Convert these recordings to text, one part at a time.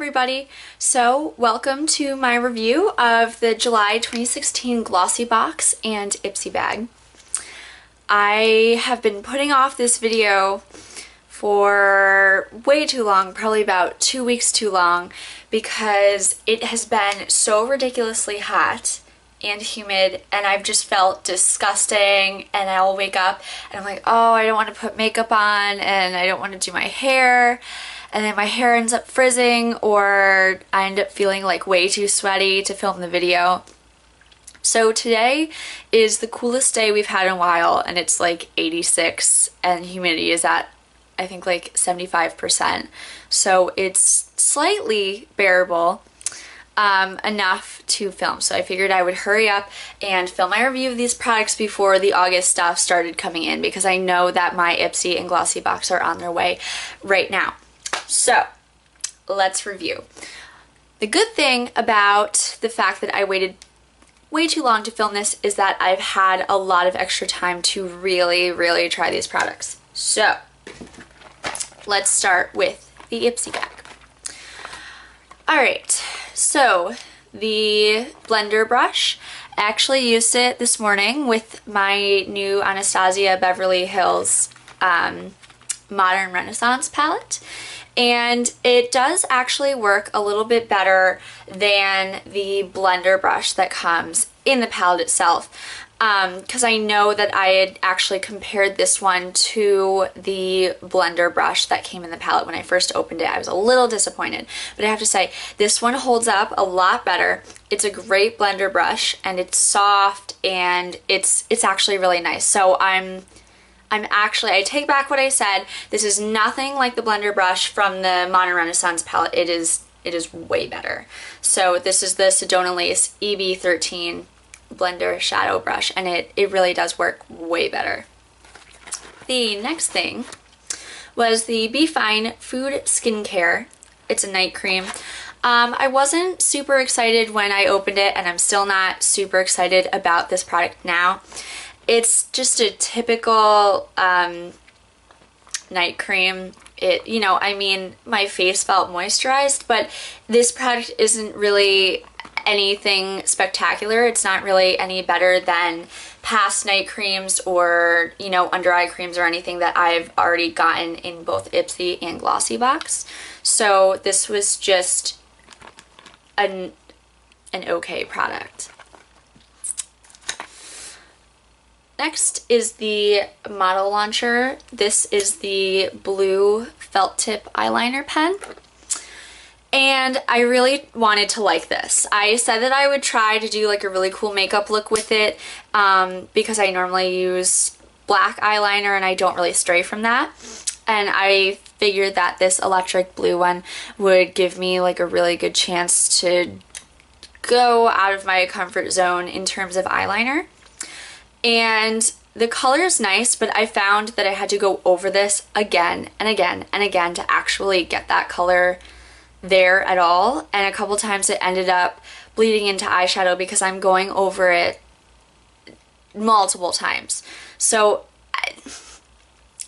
everybody. So welcome to my review of the July 2016 Glossybox and Ipsy Bag. I have been putting off this video for way too long, probably about 2 weeks too long, because it has been so ridiculously hot and humid and I've just felt disgusting, and I'll wake up and I'm like, oh, I don't want to put makeup on and I don't want to do my hair, and then my hair ends up frizzing or I end up feeling like way too sweaty to film the video. So today is the coolest day we've had in a while, and it's like 86 and humidity is at I think like 75%. So it's slightly bearable enough to film. So I figured I would hurry up and film my review of these products before the August stuff started coming in, because I know that my Ipsy and Glossybox are on their way right now. So let's review. The good thing about the fact that I waited way too long to film this is that I've had a lot of extra time to really try these products. So let's start with the Ipsy Bag. Alright, so the blender brush, I actually used it this morning with my new Anastasia Beverly Hills Modern Renaissance palette, and it does actually work a little bit better than the blender brush that comes in the palette itself, because I know that I had actually compared this one to the blender brush that came in the palette when I first opened it. I was a little disappointed, but I have to say this one holds up a lot better. It's a great blender brush and it's soft and it's actually really nice. So I take back what I said. This is nothing like the blender brush from the Modern Renaissance palette. It is way better. So this is the Sedona Lace EB13 blender shadow brush, and it really does work way better. The next thing was the Be Fine Food Skincare. It's a night cream. I wasn't super excited when I opened it, and I'm still not super excited about this product now. It's just a typical night cream. I mean, my face felt moisturized, but this product isn't really anything spectacular. It's not really any better than past night creams or, under eye creams or anything that I've already gotten in both Ipsy and Glossybox. So this was just an okay product. Next is the Model Launcher. This is the blue felt tip eyeliner pen. And I really wanted to like this. I said that I would try to do like a really cool makeup look with it because I normally use black eyeliner and I don't really stray from that. And I figured that this electric blue one would give me like a really good chance to go out of my comfort zone in terms of eyeliner. And the color is nice, but I found that I had to go over this again and again and again to actually get that color there at all, and a couple times it ended up bleeding into eyeshadow because I'm going over it multiple times. So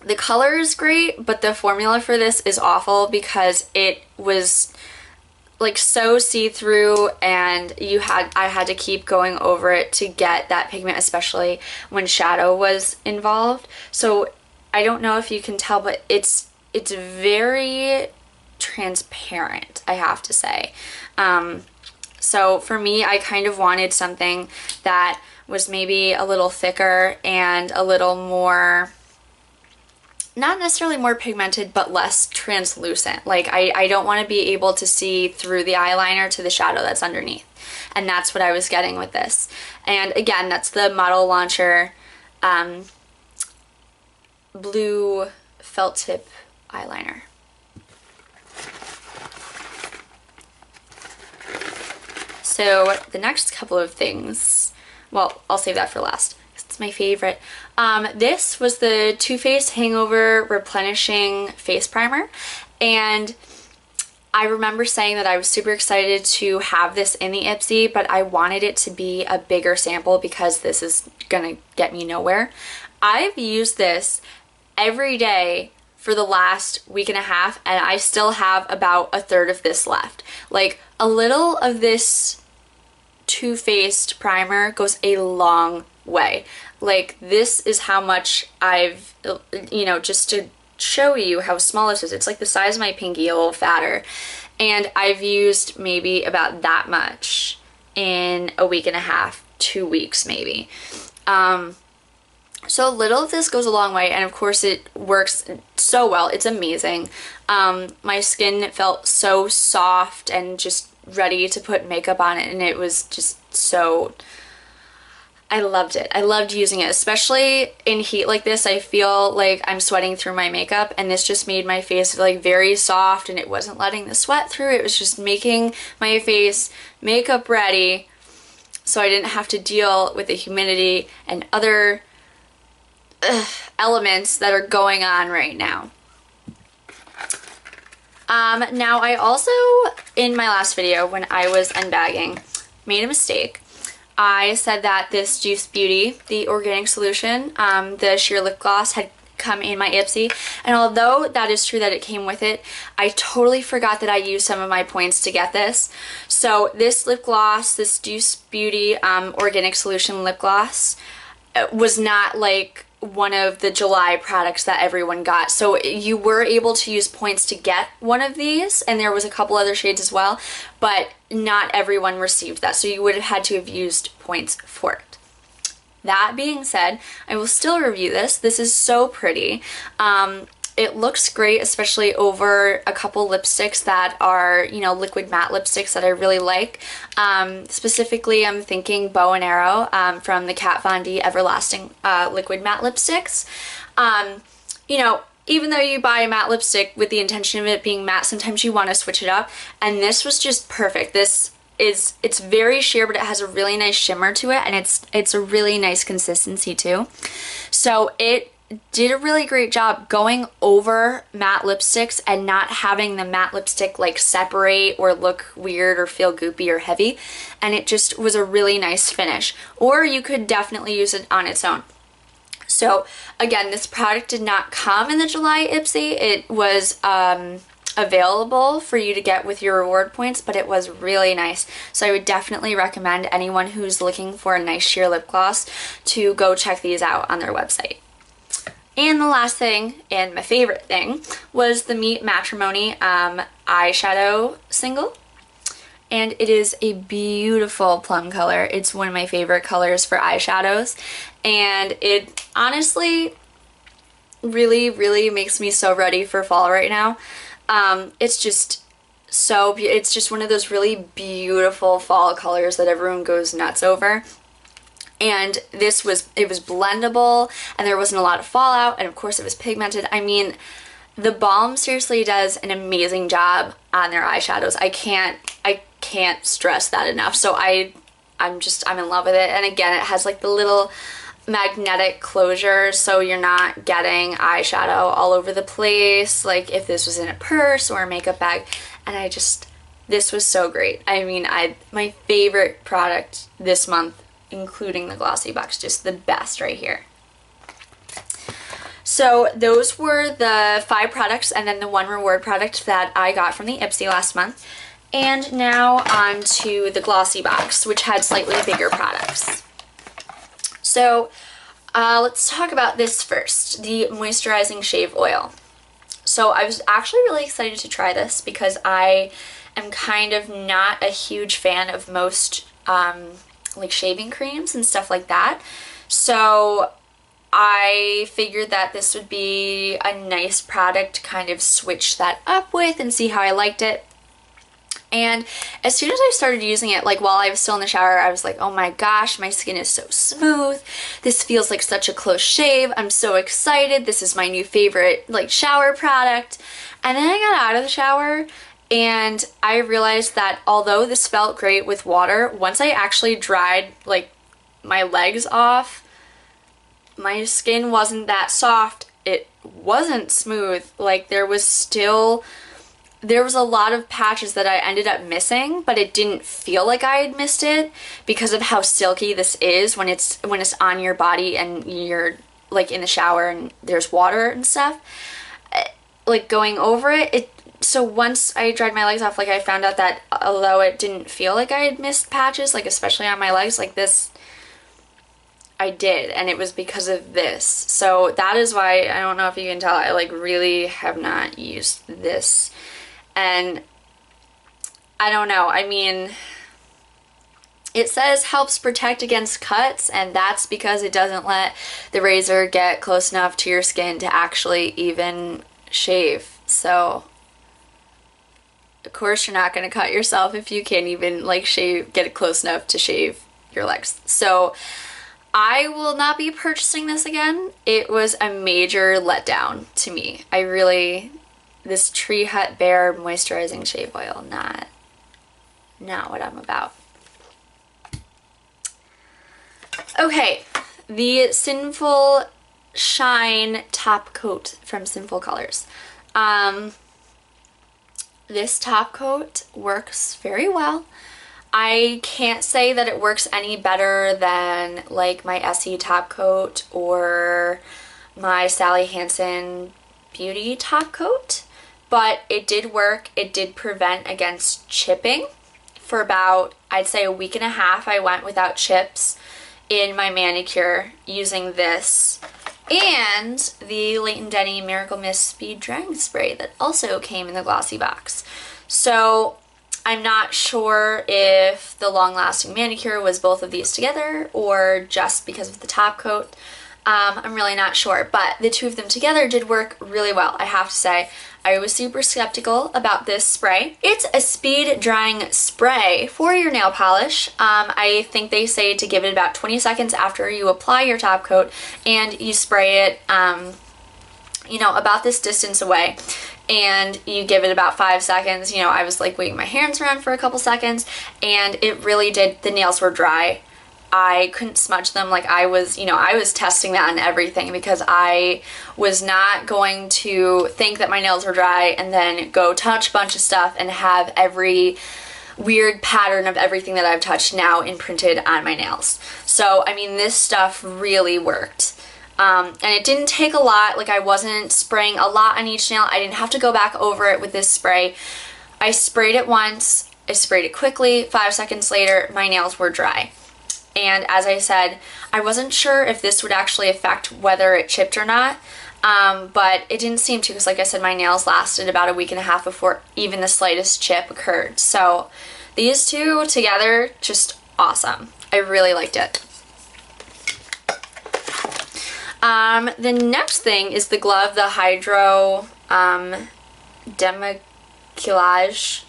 the color is great, but the formula for this is awful because it was like so see-through, and I had to keep going over it to get that pigment, especially when shadow was involved. So I don't know if you can tell, but it's very transparent, I have to say. So for me, I kind of wanted something that was maybe a little thicker and a little more, not necessarily more pigmented, but less translucent. Like I don't want to be able to see through the eyeliner to the shadow that's underneath. And that's what I was getting with this. And again, that's the Model Launcher blue felt tip eyeliner. So the next couple of things, well, I'll save that for last. It's my favorite. This was the Too Faced Hangover Replenishing Face Primer, and I remember saying that I was super excited to have this in the Ipsy, but I wanted it to be a bigger sample because this is gonna get me nowhere. I've used this every day for the last week and a half, and I still have about a third of this left. Like, a little of this Too Faced primer goes a long way. Like, this is how much I've, you know, just to show you how small this is. It's like the size of my pinky, a little fatter. And I've used maybe about that much in a week and a half, 2 weeks maybe. So a little of this goes a long way, and of course it works so well. It's amazing. My skin felt so soft and just ready to put makeup on it, and it was just so... I loved it. I loved using it, especially in heat like this. I feel like I'm sweating through my makeup, and this just made my face like very soft, and it wasn't letting the sweat through. It was just making my face makeup ready, so I didn't have to deal with the humidity and other elements that are going on right now. Now I also, in my last video when I was unbagging, made a mistake. I said that this Juice Beauty, the organic solution, the sheer lip gloss, had come in my Ipsy, and although that is true that it came with it, I totally forgot that I used some of my points to get this. So this lip gloss, this Juice Beauty organic solution lip gloss, was not like one of the July products that everyone got. So you were able to use points to get one of these, and there was a couple other shades as well, but not everyone received that, so you would have had to have used points for it. That being said, I will still review this. This is so pretty. It looks great, especially over a couple lipsticks that are, you know, liquid matte lipsticks that I really like. Specifically, I'm thinking Bow and Arrow from the Kat Von D Everlasting liquid matte lipsticks. You know, even though you buy a matte lipstick with the intention of it being matte, sometimes you want to switch it up, and this was just perfect. It's very sheer, but it has a really nice shimmer to it, and it's a really nice consistency too. So it did a really great job going over matte lipsticks and not having the matte lipstick like separate or look weird or feel goopy or heavy, and it just was a really nice finish. Or you could definitely use it on its own. So again, this product did not come in the July Ipsy. It was available for you to get with your reward points, but it was really nice. So I would definitely recommend anyone who's looking for a nice sheer lip gloss to go check these out on their website. And the last thing, and my favorite thing, was the Meet Matrimony eyeshadow single. And it is a beautiful plum color. It's one of my favorite colors for eyeshadows. And it honestly really, really makes me so ready for fall right now. It's just it's just one of those really beautiful fall colors that everyone goes nuts over. And it was blendable, and there wasn't a lot of fallout, and of course it was pigmented. I mean, the balm seriously does an amazing job on their eyeshadows. I can't stress that enough. So I'm in love with it. And again, it has like the little magnetic closure, so you're not getting eyeshadow all over the place like if this was in a purse or a makeup bag. And this was so great. I mean, my favorite product this month, including the Glossybox, just the best right here. So those were the 5 products and then the 1 reward product that I got from the Ipsy last month. And now on to the Glossybox, which had slightly bigger products. So let's talk about this first, the Moisturizing Shave Oil. So I was actually really excited to try this because I am kind of not a huge fan of most like shaving creams and stuff like that. So I figured that this would be a nice product to kind of switch that up with and see how I liked it. And as soon as I started using it, like while I was still in the shower, I was like, oh my gosh, my skin is so smooth. This feels like such a close shave. I'm so excited. This is my new favorite like shower product. And then I got out of the shower and I realized that although this felt great with water, once I actually dried like my legs off, my skin wasn't that soft. It wasn't smooth. Like there was a lot of patches that I ended up missing, but it didn't feel like I had missed it because of how silky this is when it's on your body and you're like in the shower and there's water and stuff. like going over it, so once I dried my legs off, like I found out that although it didn't feel like I had missed patches, like especially on my legs, like this, I did, and it was because of this. So that is why, I don't know if you can tell, I like really have not used this. And I don't know, I mean, it says helps protect against cuts, and that's because it doesn't let the razor get close enough to your skin to actually even shave. So of course you're not going to cut yourself if you can't even like get it close enough to shave your legs. So I will not be purchasing this again. It was a major letdown to me. This Tree Hut Bare Moisturizing Shave Oil, not what I'm about. Okay, the Sinful Shine Top Coat from Sinful Colors. This top coat works very well. I can't say that it works any better than like my Essie top coat or my Sally Hansen Beauty top coat, but it did work. It did prevent against chipping for about, I'd say, a week and a half. I went without chips in my manicure using this and the Leighton Denny Miracle Mist Speed Drying Spray that also came in the Glossybox. So I'm not sure if the long-lasting manicure was both of these together or just because of the top coat. I'm really not sure, but the two of them together did work really well. I have to say, I was super skeptical about this spray. It's a speed drying spray for your nail polish. I think they say to give it about 20 seconds after you apply your top coat, and you spray it, you know, about this distance away, and you give it about 5 seconds. You know, I was like waving my hands around for a couple seconds, and it really did, the nails were dry. I couldn't smudge them. Like I was, you know, I was testing that on everything because I was not going to think that my nails were dry and then go touch a bunch of stuff and have every weird pattern of everything that I've touched now imprinted on my nails. So, I mean, this stuff really worked. And it didn't take a lot. Like I wasn't spraying a lot on each nail. I didn't have to go back over it with this spray. I sprayed it once, I sprayed it quickly, 5 seconds later, my nails were dry. And as I said, I wasn't sure if this would actually affect whether it chipped or not, but it didn't seem to, because like I said, my nails lasted about a week and a half before even the slightest chip occurred. So these two together, just awesome. I really liked it. The next thing is the glove, the Hydro Demaquillage.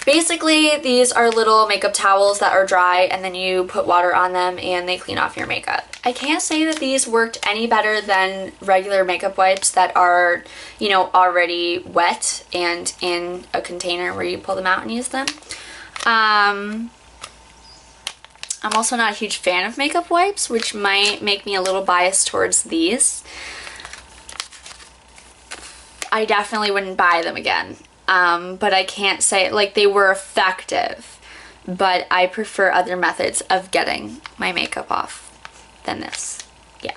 Basically, these are little makeup towels that are dry, and then you put water on them and they clean off your makeup. I can't say that these worked any better than regular makeup wipes that are, you know, already wet and in a container where you pull them out and use them. I'm also not a huge fan of makeup wipes, which might make me a little biased towards these. I definitely wouldn't buy them again. But I can't say, like, they were effective, but I prefer other methods of getting my makeup off than this. Yeah.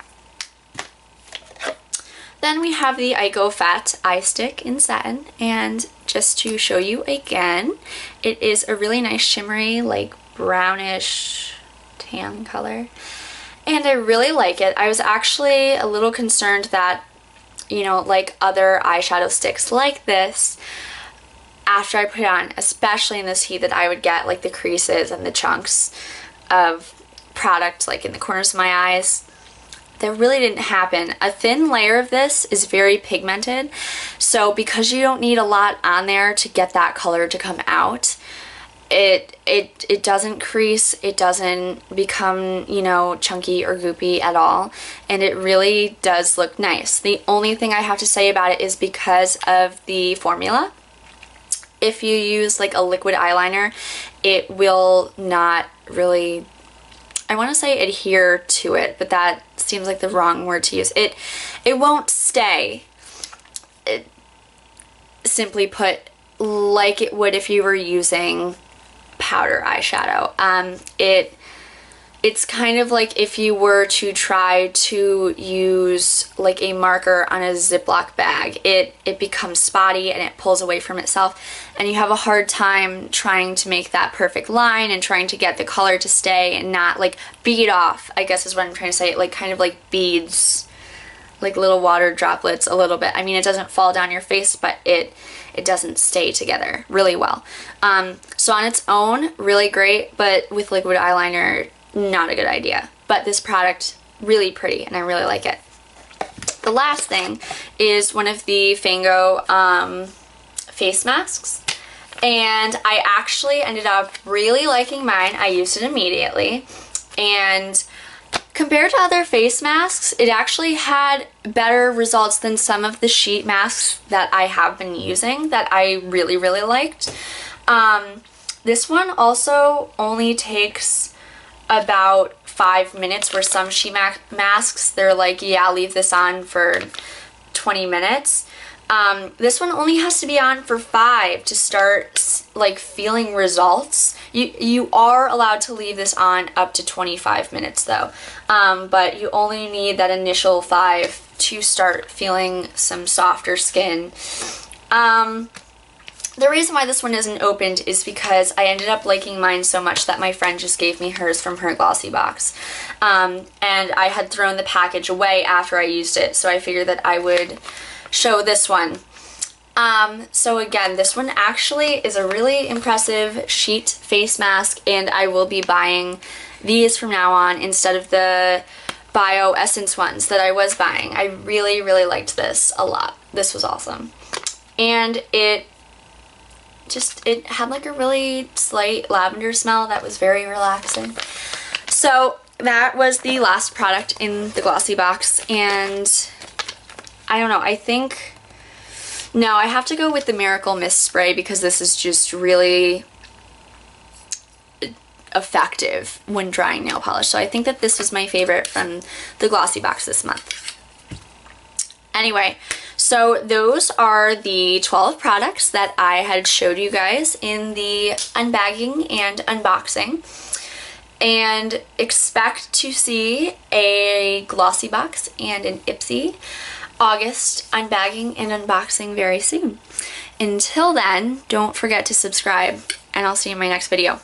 Then we have the Ico Fat Eye Stick in satin, and just to show you again, it is a really nice shimmery, like, brownish tan color, and I really like it. I was actually a little concerned that, you know, like other eyeshadow sticks like this, after I put it on, especially in this heat, that I would get like the creases and the chunks of product like in the corners of my eyes. That really didn't happen. A thin layer of this is very pigmented, so because you don't need a lot on there to get that color to come out, it doesn't crease, it doesn't become, you know, chunky or goopy at all, and it really does look nice. The only thing I have to say about it is because of the formula. If you use like a liquid eyeliner, it will not really, I want to say adhere to it, but that seems like the wrong word to use. It won't stay, simply put, like it would if you were using powder eyeshadow. it's kind of like if you were to try to use like a marker on a Ziploc bag. It becomes spotty and it pulls away from itself, and you have a hard time trying to make that perfect line and trying to get the color to stay and not like bead off, I guess is what I'm trying to say. It like kind of like beads, like little water droplets a little bit. I mean, it doesn't fall down your face, but it doesn't stay together really well. So on its own, really great, but with liquid eyeliner, not a good idea. But this product, really pretty, and I really like it. The last thing is one of the Fango face masks, and I actually ended up really liking mine. I used it immediately, and compared to other face masks, it actually had better results than some of the sheet masks that I have been using that I really, really liked. This one also only takes about 5 minutes, where some sheet masks, they're like, yeah, leave this on for 20 minutes. This one only has to be on for 5 to start like feeling results. You are allowed to leave this on up to 25 minutes though, but you only need that initial 5 to start feeling some softer skin. The reason why this one isn't opened is because I ended up liking mine so much that my friend just gave me hers from her Glossybox. And I had thrown the package away after I used it, so I figured that I would show this one. So again, this one actually is a really impressive sheet face mask, and I will be buying these from now on instead of the Bio Essence ones that I was buying. I really, really liked this a lot. This was awesome. And it had like a really slight lavender smell that was very relaxing. So that was the last product in the Glossybox, and I don't know, I think, no, I have to go with the Miracle Mist Spray because this is just really effective when drying nail polish. So I think that this was my favorite from the Glossybox this month. Anyway, so those are the 12 products that I had showed you guys in the unbagging and unboxing. And expect to see a Glossybox and an Ipsy August unbagging and unboxing very soon. Until then, don't forget to subscribe, and I'll see you in my next video.